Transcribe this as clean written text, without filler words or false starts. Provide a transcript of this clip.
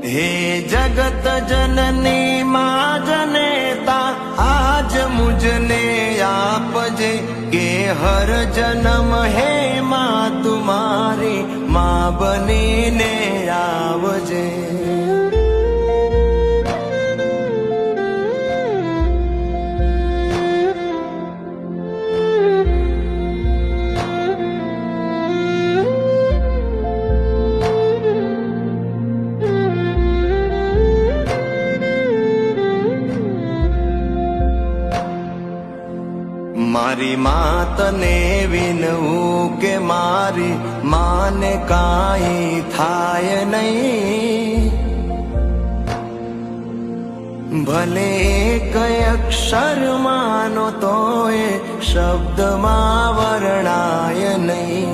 हे जगत जननी मां जनेता आज मुझने आपजे के हर जन्म हे मां तुम्हारी मां बनीने आवजे। मारी मात ने विनवू के मारी माने काई थाय नहीं, भले एक अक्षर मानो तो ए शब्द मा वर्णाय नहीं।